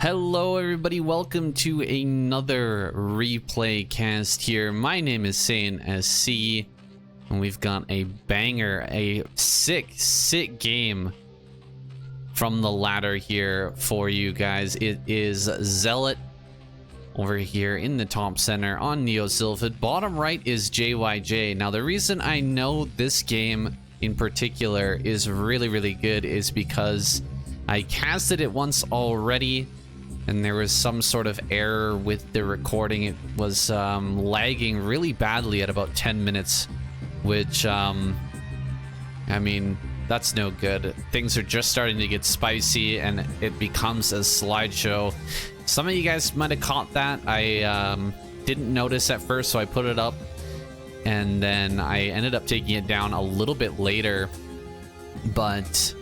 Hello everybody, welcome to another replay cast here. My name is Saiyan SC, and we've got a banger, a sick game from the ladder here for you guys. It is Zelot over here in the top center on Neo Sylphid. Bottom right is JyJ. Now the reason I know this game in particular is really good is because I casted it once already, and there was some sort of error with the recording. It was lagging really badly at about 10 minutes, which, I mean, that's no good. Things are just starting to get spicy, and it becomes a slideshow. Some of you guys might have caught that. I didn't notice at first, so I put it up, and then I ended up taking it down a little bit later. But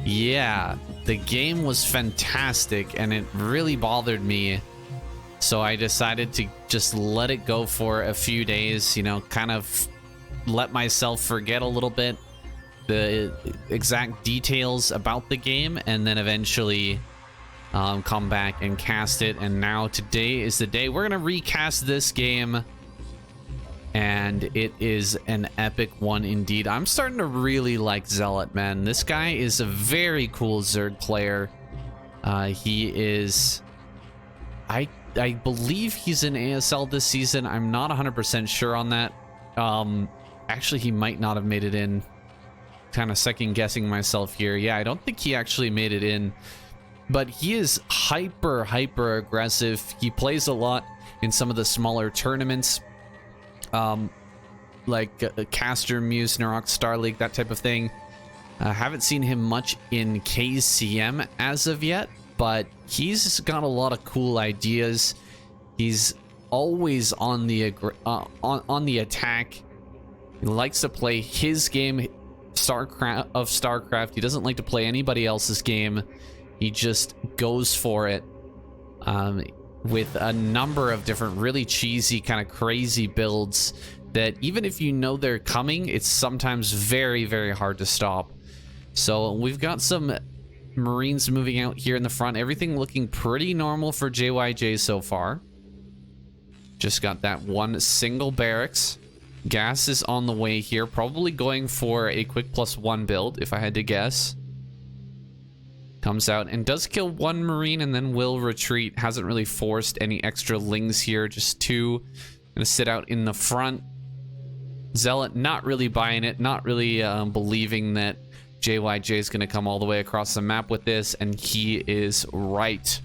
yeah, the game was fantastic and it really bothered me, so I decided to just let it go for a few days, you know, kind of let myself forget a little bit the exact details about the game, and then eventually come back and cast it. And now today is the day we're gonna recast this game, and it is an epic one indeed. I'm starting to really like Zelot, man. This guy is a very cool Zerg player. He is, I believe he's in ASL this season. I'm not 100% sure on that. Actually, he might not have made it in. Kind of second guessing myself here. Yeah, I don't think he actually made it in, but he is hyper aggressive. He plays a lot in some of the smaller tournaments, like Caster, Muse, Narok, Star League, that type of thing. I haven't seen him much in KCM as of yet, but he's got a lot of cool ideas. He's always on the attack. He likes to play his game, Starcraft. He doesn't like to play anybody else's game. He just goes for it, with a number of different really cheesy, kind of crazy builds that even if you know they're coming, it's sometimes very hard to stop. So we've got some Marines moving out here in the front. Everything looking pretty normal for JyJ so far. Just got that one single barracks. Gas is on the way here, probably going for a quick +1 build if I had to guess. Comes out and does kill one Marine and then will retreat. Hasn't really forced any extra lings here, just two. Gonna sit out in the front. Zelot not really buying it, not really believing that JyJ is gonna come all the way across the map with this, and he is right.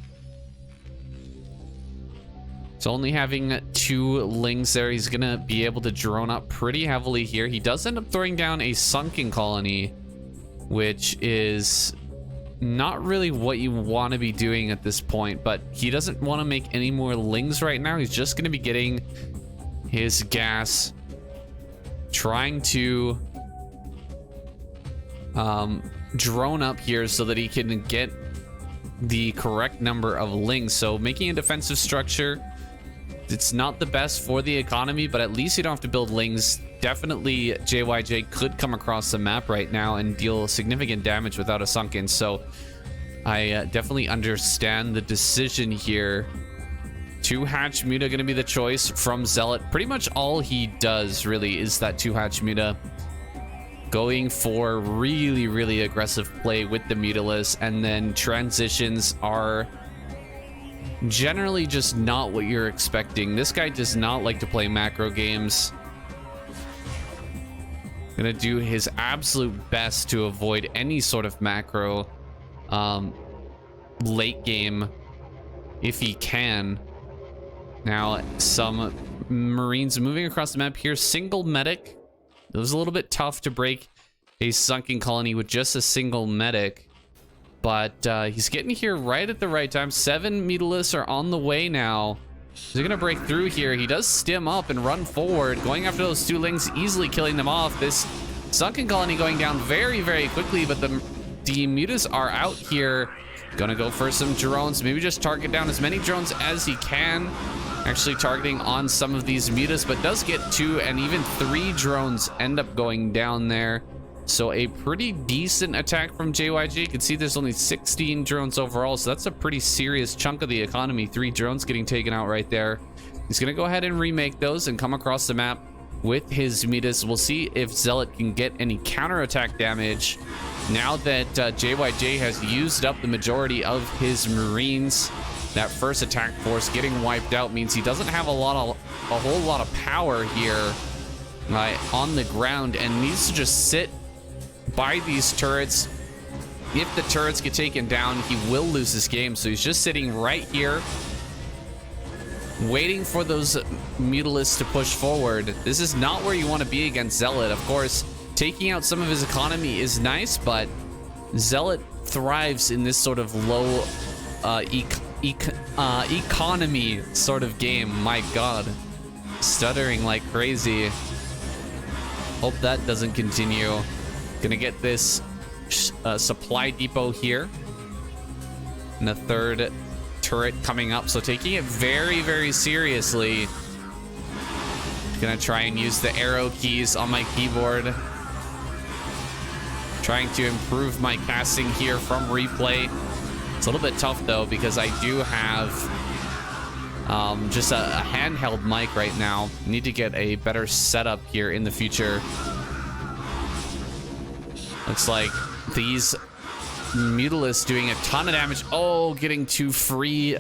So only having two lings there, he's gonna be able to drone up pretty heavily here. He does end up throwing down a sunken colony, which is not really what you want to be doing at this point, but he doesn't want to make any more lings right now. He's just going to be getting his gas, trying to drone up here so that he can get the correct number of lings. So making a defensive structure, it's not the best for the economy, but at least you don't have to build lings. Definitely JyJ could come across the map right now and deal significant damage without a sunken, so I definitely understand the decision here. Two hatch muta gonna be the choice from Zelot. Pretty much all he does really is that two hatch muta, going for really aggressive play with the mutaless, and then transitions are generally just not what you're expecting. This guy does not like to play macro games. Gonna do his absolute best to avoid any sort of macro late game if he can. Now some Marines moving across the map here. Single medic. It was a little bit tough to break a sunken colony with just a single medic, but he's getting here right at the right time. 7 mutalists are on the way now. He's gonna break through here. He does stim up and run forward, going after those two lings, easily killing them off. This sunken colony going down very quickly, but the mutas are out here. Gonna go for some drones, maybe just target down as many drones as he can. Actually targeting on some of these mutas, but does get 2 and even 3 drones end up going down there. So a pretty decent attack from JyJ. You can see there's only 16 drones overall, so that's a pretty serious chunk of the economy. 3 drones getting taken out right there. He's gonna go ahead and remake those and come across the map with his Midas. We'll see if Zelot can get any counterattack damage now that JyJ has used up the majority of his Marines. That first attack force getting wiped out means he doesn't have a whole lot of power here on the ground, and needs to just sit by these turrets. If the turrets get taken down, he will lose this game. So he's just sitting right here, waiting for those Mutalisks to push forward. This is not where you want to be against Zelot. Of course, taking out some of his economy is nice, but Zelot thrives in this sort of low economy sort of game. My God, stuttering like crazy. Hope that doesn't continue. Gonna get this supply depot here, and a third turret coming up. So taking it very, very seriously. Gonna try and use the arrow keys on my keyboard. Trying to improve my casting here from replay. It's a little bit tough though, because I do have just a handheld mic right now. Need to get a better setup here in the future. Looks like these Mutalisks doing a ton of damage. Oh, getting 2 free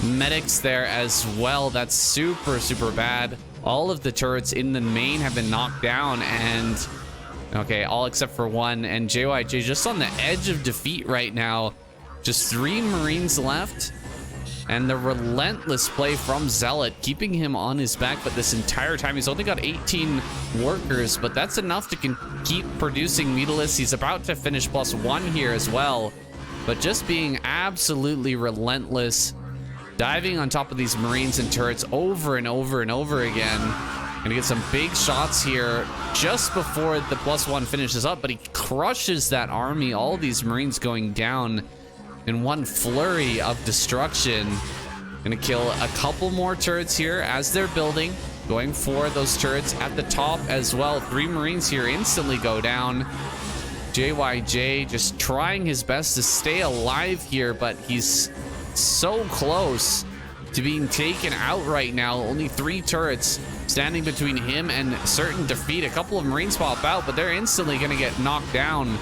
medics there as well. That's super, super bad. All of the turrets in the main have been knocked down, and okay, all except for one. And JyJ just on the edge of defeat right now. Just 3 Marines left, and the relentless play from Zelot keeping him on his back. But this entire time he's only got 18 workers, but that's enough to keep producing Mutalisks. He's about to finish +1 here as well, but just being absolutely relentless, diving on top of these Marines and turrets over and over and over again. Gonna get some big shots here just before the +1 finishes up, but he crushes that army. All these Marines going down in one flurry of destruction. Gonna kill a couple more turrets here as they're building, going for those turrets at the top as well. 3 Marines here instantly go down. JyJ just trying his best to stay alive here, but he's so close to being taken out right now. Only 3 turrets standing between him and certain defeat. A couple of Marines pop out, but they're instantly gonna get knocked down.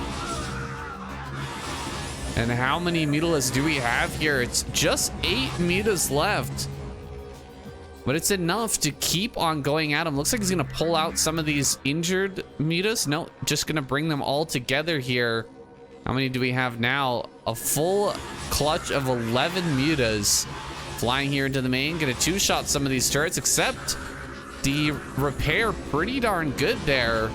And how many Mutalisks do we have here? It's just 8 Mutas left, but it's enough to keep on going at him. Looks like he's gonna pull out some of these injured Mutas. No, just gonna bring them all together here. How many do we have now? A full clutch of 11 Mutas flying here into the main. Gonna 2-shot some of these turrets, except the repair pretty darn good there.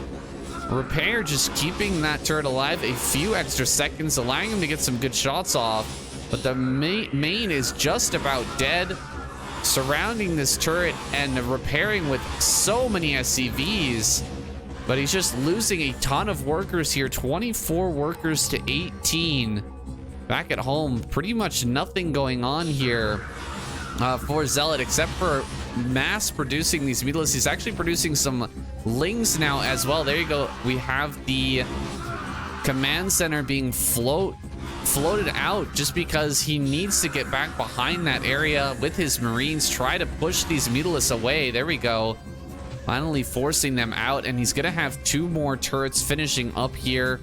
Repair just keeping that turret alive a few extra seconds, allowing him to get some good shots off. But the main is just about dead. Surrounding this turret and repairing with so many SCVs. But he's just losing a ton of workers here. 24 workers to 18. Back at home, pretty much nothing going on here for Zelot, except for mass producing these Mutalisks. He's actually producing some Lings now as well. There you go. We have the command center being floated out just because he needs to get back behind that area with his Marines, try to push these Mutalisks away. There we go. Finally forcing them out, and he's gonna have 2 more turrets finishing up here.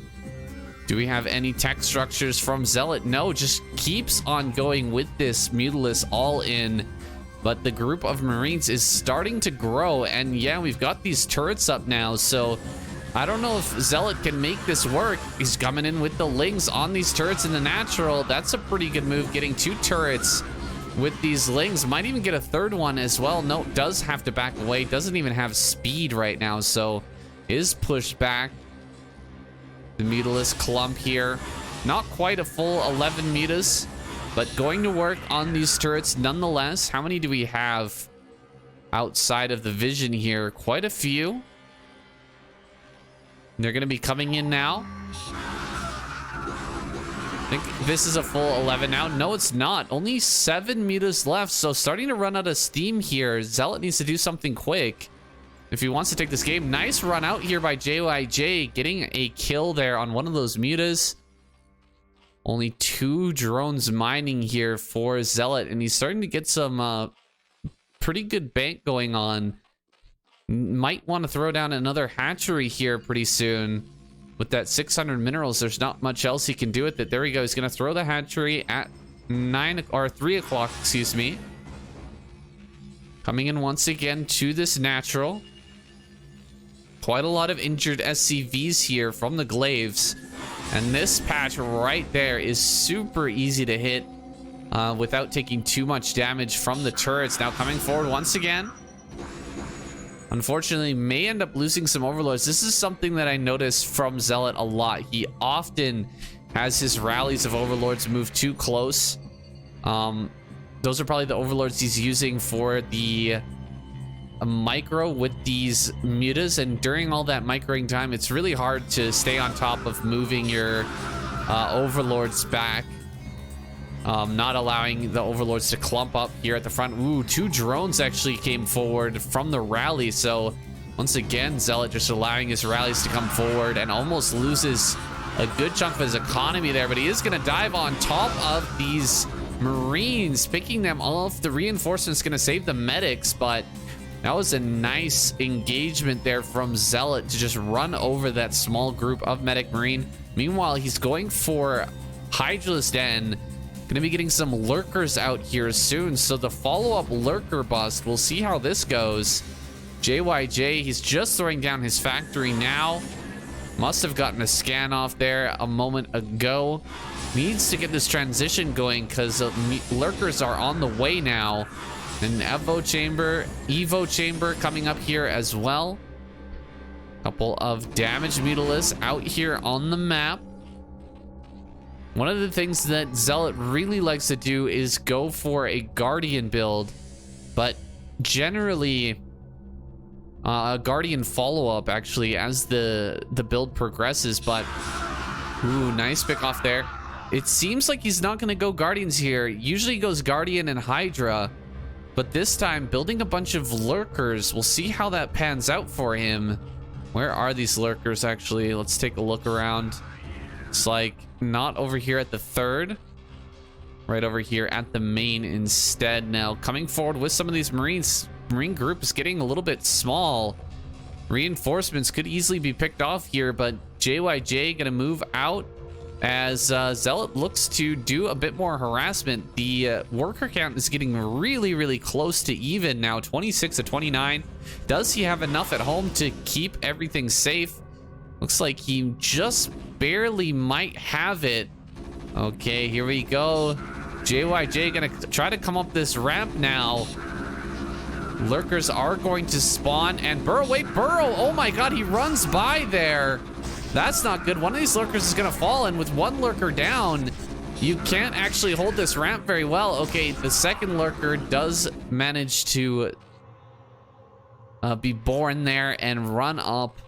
Do we have any tech structures from Zelot? No, just keeps on going with this Mutalisk all in. But the group of Marines is starting to grow, and yeah, we've got these turrets up now, so I don't know if Zelot can make this work. He's coming in with the Lings on these turrets in the natural. That's a pretty good move, getting 2 turrets with these Lings. Might even get a 3rd one as well. No, does have to back away. Doesn't even have speed right now, so is pushed back. The Mutalisk clump here. Not quite a full 11 Mutas, but going to work on these turrets nonetheless. How many do we have outside of the vision here? Quite a few. They're going to be coming in now. I think this is a full 11 now. No, it's not. Only 7 Mutas left, so starting to run out of steam here. Zelot needs to do something quick. if he wants to take this game. Nice run out here by JyJ, getting a kill there on one of those mutas. Only 2 drones mining here for Zelot, and he's starting to get some pretty good bank going on. Might want to throw down another hatchery here pretty soon. With that 600 minerals, there's not much else he can do with it. There we go. He's going to throw the hatchery at 3 o'clock, excuse me. Coming in once again to this natural. Quite a lot of injured SCVs here from the glaives. And this patch right there is super easy to hit without taking too much damage from the turrets. Now coming forward once again. Unfortunately, may end up losing some overlords. This is something that I noticed from Zelot a lot. He often has his rallies of overlords move too close. Those are probably the overlords he's using for the micro with these mutas, and during all that microing time, it's really hard to stay on top of moving your overlords back. Not allowing the overlords to clump up here at the front. Ooh, 2 drones actually came forward from the rally. So once again, Zelot just allowing his rallies to come forward and almost loses a good chunk of his economy there. But he is going to dive on top of these Marines, picking them off. The reinforcement's going to save the medics, but that was a nice engagement there from Zelot to just run over that small group of medic Marine. Meanwhile, he's going for Hydralisk Den. Gonna be getting some lurkers out here soon, so the follow-up lurker bust, we'll see how this goes. JyJ, he's just throwing down his factory now. Must have gotten a scan off there a moment ago. Needs to get this transition going because lurkers are on the way now. An Evo chamber coming up here as well. Couple of damaged mutalisks out here on the map. One of the things that Zelot really likes to do is go for a Guardian build, but generally a Guardian follow-up actually as the build progresses. But ooh, nice pick off there. It seems like he's not going to go Guardians here. Usually he goes Guardian and Hydra, but this time building a bunch of lurkers. We'll see how that pans out for him. Where are these lurkers actually? Let's take a look around. It's like not over here at the 3rd, right over here at the main instead. Now coming forward with some of these marine group is getting a little bit small. Reinforcements could easily be picked off here, but JyJ gonna move out as Zelot looks to do a bit more harassment. The worker count is getting really close to even now, 26 to 29. Does he have enough at home to keep everything safe? Looks like he just barely might have it. Okay, here we go. JyJ gonna try to come up this ramp now. Lurkers are going to spawn and Burrow. Wait, Burrow! Oh my god, he runs by there. That's not good. One of these lurkers is gonna fall, and with one lurker down, you can't actually hold this ramp very well. Okay, the second lurker does manage to be born there and run up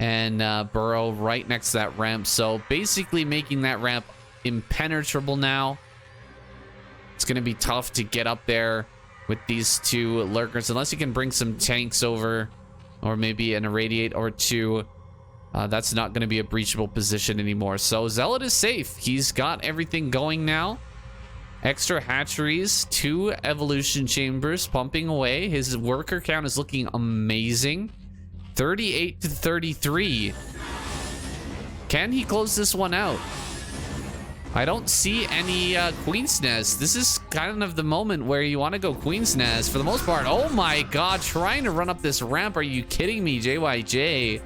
and burrow right next to that ramp. So basically making that ramp impenetrable now. It's going to be tough to get up there with these 2 lurkers unless you can bring some tanks over or maybe an irradiate or 2. That's not going to be a breachable position anymore. So Zelot is safe. He's got everything going now. Extra hatcheries, 2 evolution chambers pumping away. His worker count is looking amazing. 38 to 33. Can he close this one out? I don't see any Queen's Nest. This is kind of the moment where you want to go Queen's Nest for the most part. Oh my god, trying to run up this ramp. Are you kidding me, JyJ?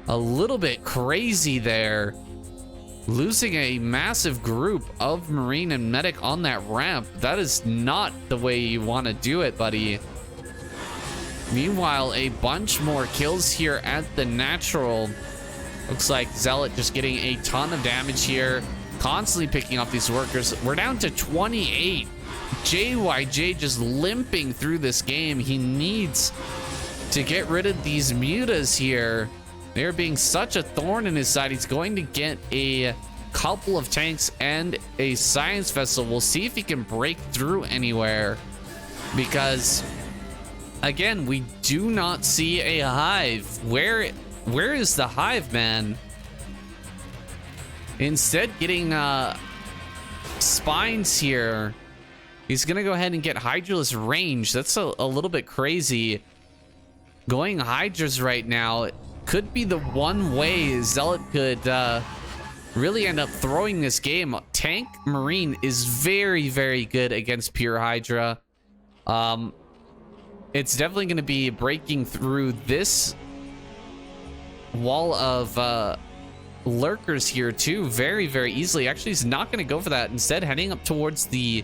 A little bit crazy there. Losing a massive group of Marine and Medic on that ramp. That is not the way you want to do it, buddy. Meanwhile, a bunch more kills here at the natural. Looks like Zelot just getting a ton of damage here. Constantly picking up these workers. We're down to 28. JyJ just limping through this game. He needs to get rid of these mutas here. They're being such a thorn in his side. He's going to get a couple of tanks and a science vessel. We'll see if he can break through anywhere, because again, we do not see a hive. Where is the hive, man? Instead, getting spines here. He's gonna go ahead and get Hydraless range. That's a little bit crazy. Going Hydras right now could be the one way Zealot could really end up throwing this game. Tank Marine is very, very good against pure Hydra. It's definitely going to be breaking through this wall of lurkers here too very, very easily. Actually, he's not going to go for that. Instead, heading up towards the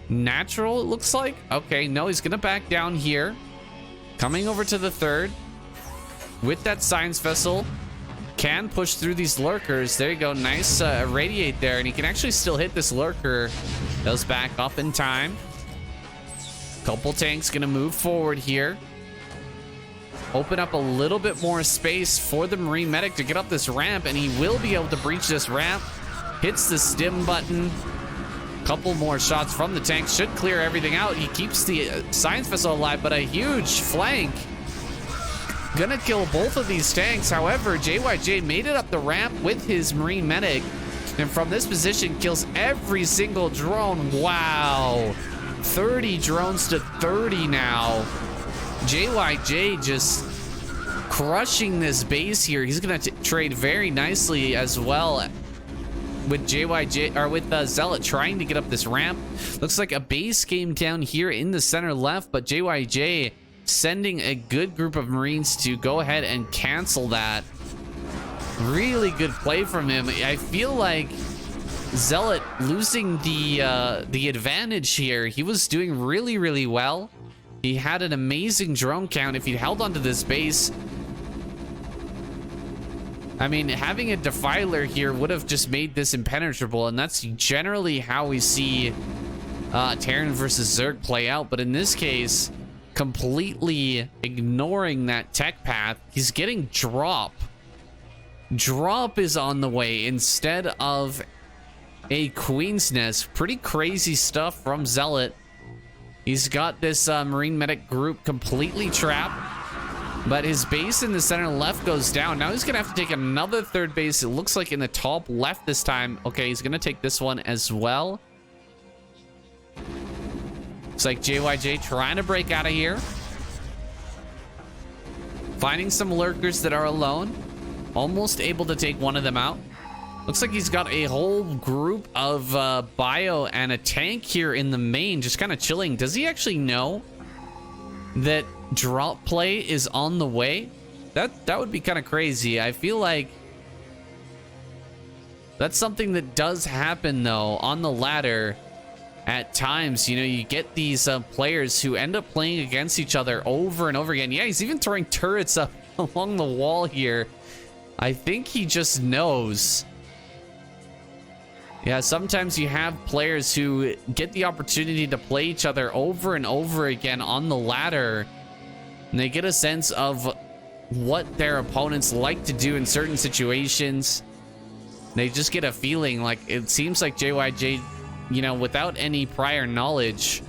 natural, it looks like. Okay, no, he's going to back down here. Coming over to the third with that science vessel. Can push through these lurkers. There you go. Nice irradiate there. And he can actually still hit this lurker. Goes back up in time. Couple tanks gonna move forward here. Open up a little bit more space for the Marine Medic to get up this ramp. And he will be able to breach this ramp. Hits the stim button. Couple more shots from the tank. Should clear everything out. He keeps the science vessel alive, but a huge flank. Gonna kill both of these tanks. However, JyJ made it up the ramp with his Marine Medic. And from this position, kills every single drone. Wow. 30 drones to 30 now. JyJ just crushing this base here. He's gonna trade very nicely as well with JyJ, or with Zelot trying to get up this ramp. Looks like a base came down here in the center left, but JyJ sending a good group of Marines to go ahead and cancel that. Really good play from him. I feel like Zelot losing the advantage here. He was doing really, really well. He had an amazing drone count. If he held onto this base, I mean, having a Defiler here would have just made this impenetrable, and that's generally how we see Terran versus Zerg play out. But in this case, completely ignoring that tech path, he's getting drop. Drop is on the way instead of a Queen's Nest. Pretty crazy stuff from Zealot. He's got this Marine Medic group completely trapped, but his base in the center left goes down. Now he's gonna have to take another third base. It looks like in the top left this time. Okay, he's gonna take this one as well. Looks like JyJ trying to break out of here. Finding some lurkers that are alone. Almost able to take one of them out. Looks like he's got a whole group of bio and a tank here in the main, just kind of chilling. Does he actually know that drop play is on the way? That would be kind of crazy. I feel like that's something that does happen though on the ladder. At times, you know, you get these players who end up playing against each other over and over again. Yeah, he's even throwing turrets up along the wall here. I think he just knows. Yeah, sometimes you have players who get the opportunity to play each other over and over again on the ladder, and they get a sense of what their opponents like to do in certain situations. They just get a feeling. Like, it seems like JyJ, you know, without any prior knowledge,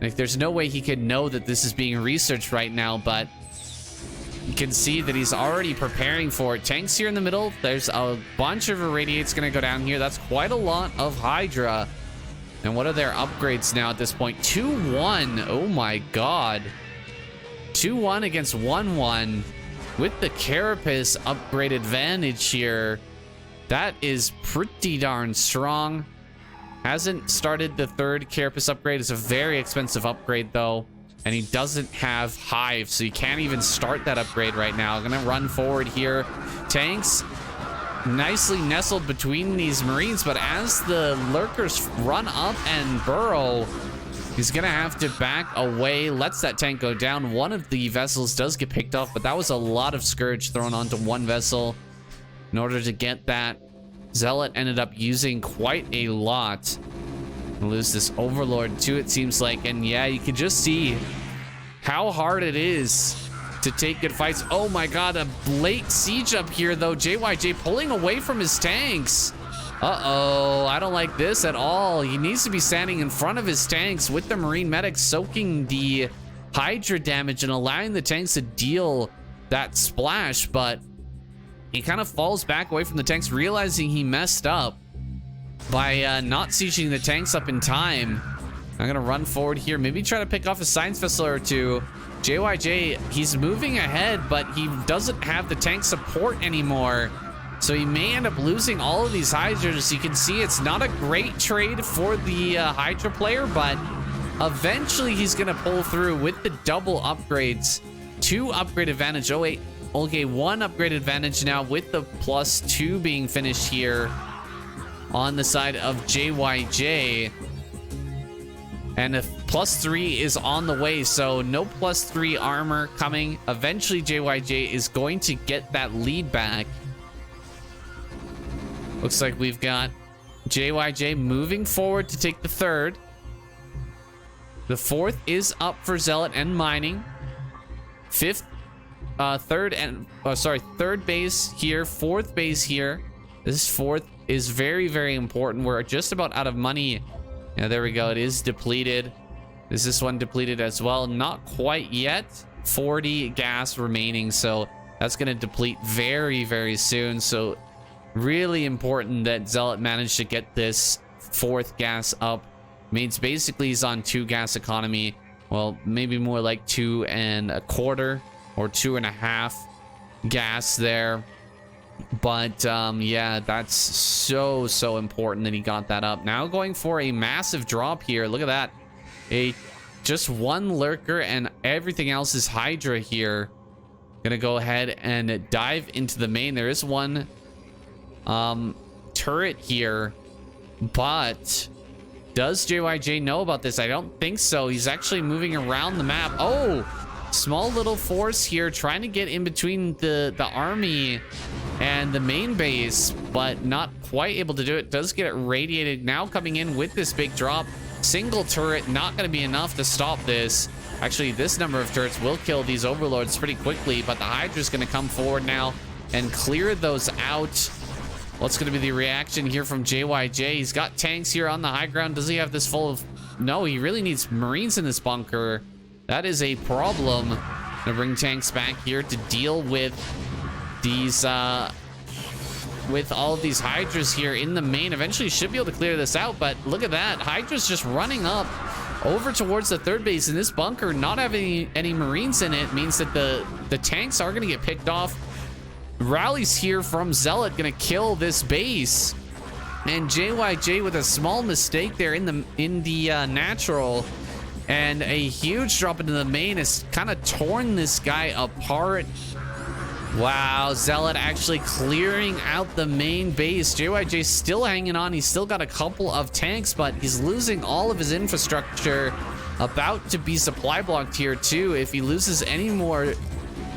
like, there's no way he could know that this is being researched right now, but you can see that he's already preparing for it. Tanks here in the middle. There's a bunch of irradiates gonna go down here. That's quite a lot of Hydra. And what are their upgrades now at this point? 2-1. Oh my god. 2-1 against 1-1 with the Carapace upgrade advantage here. That is pretty darn strong. Hasn't started the third Carapace upgrade. It's a very expensive upgrade though, and he doesn't have Hive, so you can't even start that upgrade right now. I'm gonna run forward here. Tanks nicely nestled between these Marines, but as the lurkers run up and burrow, he's gonna have to back away. Lets that tank go down. One of the vessels does get picked off, but that was a lot of Scourge thrown onto one vessel in order to get that. Zealot ended up using quite a lot. Lose this Overlord too, it seems like. And yeah, you can just see how hard it is to take good fights. Oh my god, a late siege up here though. JyJ pulling away from his tanks. Uh-oh, I don't like this at all. He needs to be standing in front of his tanks with the Marine Medic soaking the Hydra damage and allowing the tanks to deal that splash, but he kind of falls back away from the tanks, realizing he messed up by not sieging the tanks up in time. I'm gonna run forward here, maybe try to pick off a science vessel or two. JyJ, he's moving ahead, but he doesn't have the tank support anymore, so he may end up losing all of these Hydras. You can see it's not a great trade for the Hydra player, but eventually he's gonna pull through with the double upgrades. 2 upgrade advantage. Oh wait, okay, 1 upgrade advantage now with the +2 being finished here on the side of JyJ. And a +3 is on the way, so no +3 armor coming. Eventually JyJ is going to get that lead back. Looks like we've got JyJ moving forward to take the 3rd. The 4th is up for Zealot and mining. 5th, 3rd and third base here, 4th base here. This 4th is very, very important. We're just about out of money. Yeah, there we go. It is depleted. Is this one depleted as well? Not quite yet. 40 gas remaining, so that's going to deplete very, very soon. So really important that Zealot managed to get this 4th gas up. Means basically he's on 2 gas economy. Well, maybe more like 2 1/4 or 2 1/2 gas there. But yeah, that's so important that he got that up. Now going for a massive drop here. Look at that. Just 1 lurker and everything else is Hydra here. Gonna go ahead and dive into the main. There is 1 turret here, but does JyJ know about this? I don't think so. He's actually moving around the map. Oh, small little force here trying to get in between the army and the main base, but not quite able to do it. Does get it radiated now, coming in with this big drop. Single turret, not going to be enough to stop this. Actually, this number of turrets will kill these overlords pretty quickly, but the Hydra's going to come forward now and clear those out. What's going to be the reaction here from JyJ? He's got tanks here on the high ground. Does he have this full of... No, he really needs Marines in this bunker. That is a problem. Gonna bring tanks back here to deal with these with all of these Hydras here in the main. Eventually should be able to clear this out, but look at that. Hydra's just running up over towards the 3rd base in this bunker. Not having any Marines in it means that the tanks are gonna get picked off. Rallies here from Zealot gonna kill this base, and JyJ with a small mistake there in the natural, and a huge drop into the main has kind of torn this guy apart. Wow, Zealot actually clearing out the main base. JyJ still hanging on. He's still got a couple of tanks, but he's losing all of his infrastructure. About to be supply blocked here too. If he loses any more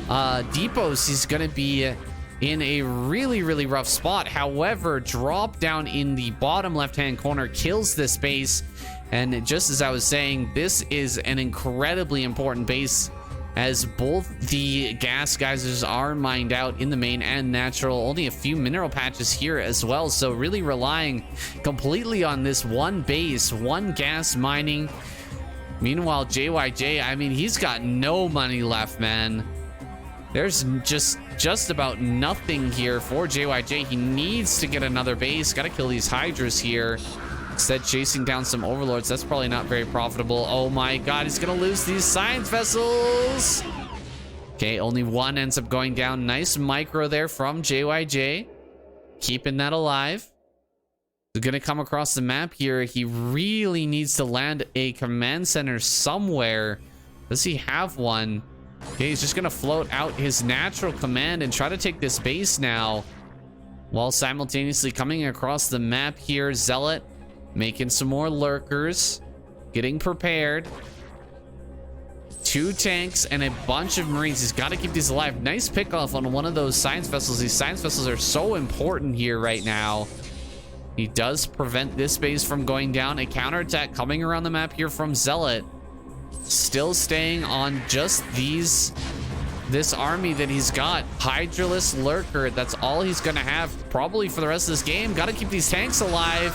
depots, he's gonna be in a really rough spot. However, drop down in the bottom left-hand corner kills this base, and just as I was saying, this is an incredibly important base, as both the gas geysers are mined out in the main and natural. Only a few mineral patches here as well, so really relying completely on this one base, one gas mining. Meanwhile, JyJ, I mean, he's got no money left, man. There's just about nothing here for JyJ. He needs to get another base. Got to kill these Hydras here. Instead, chasing down some overlords. That's probably not very profitable. Oh my god, he's gonna lose these science vessels. Okay, only 1 ends up going down. Nice micro there from JyJ, keeping that alive. He's gonna come across the map here. He really needs to land a command center somewhere. Does he have one? Okay, he's just gonna float out his natural command and try to take this base now, while simultaneously coming across the map here. Zealot making some more lurkers, getting prepared. 2 tanks and a bunch of Marines. He's got to keep these alive. Nice pickoff on one of those science vessels. These science vessels are so important here right now. He does prevent this base from going down. A counterattack coming around the map here from Zealot. Still staying on just this army that he's got. Hydraless lurker. That's all he's gonna have probably for the rest of this game. Got to keep these tanks alive.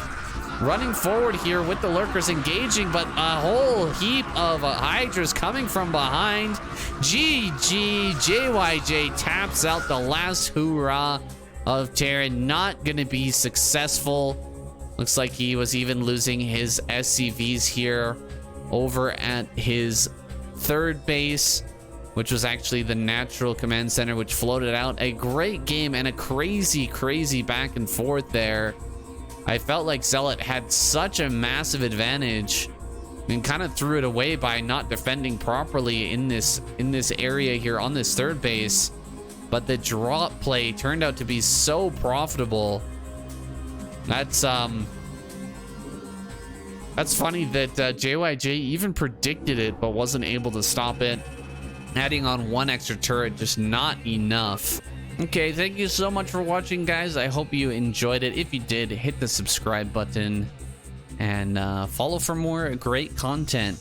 running forward here with the lurkers engaging, but a whole heap of hydras coming from behind. JyJ taps out the last hoorah of Terran. Not gonna be successful. Looks like he was even losing his SCVs here over at his third base, which was actually the natural command center, which floated out. A great game and a crazy back and forth there. I felt like Zelot had such a massive advantage and kind of threw it away by not defending properly in this area here on this third base. But the drop play turned out to be so profitable. That's funny that JyJ even predicted it but wasn't able to stop it. Adding on one extra turret, just not enough. Okay, thank you so much for watching, guys. I hope you enjoyed it. If you did, hit the subscribe button and follow for more great content.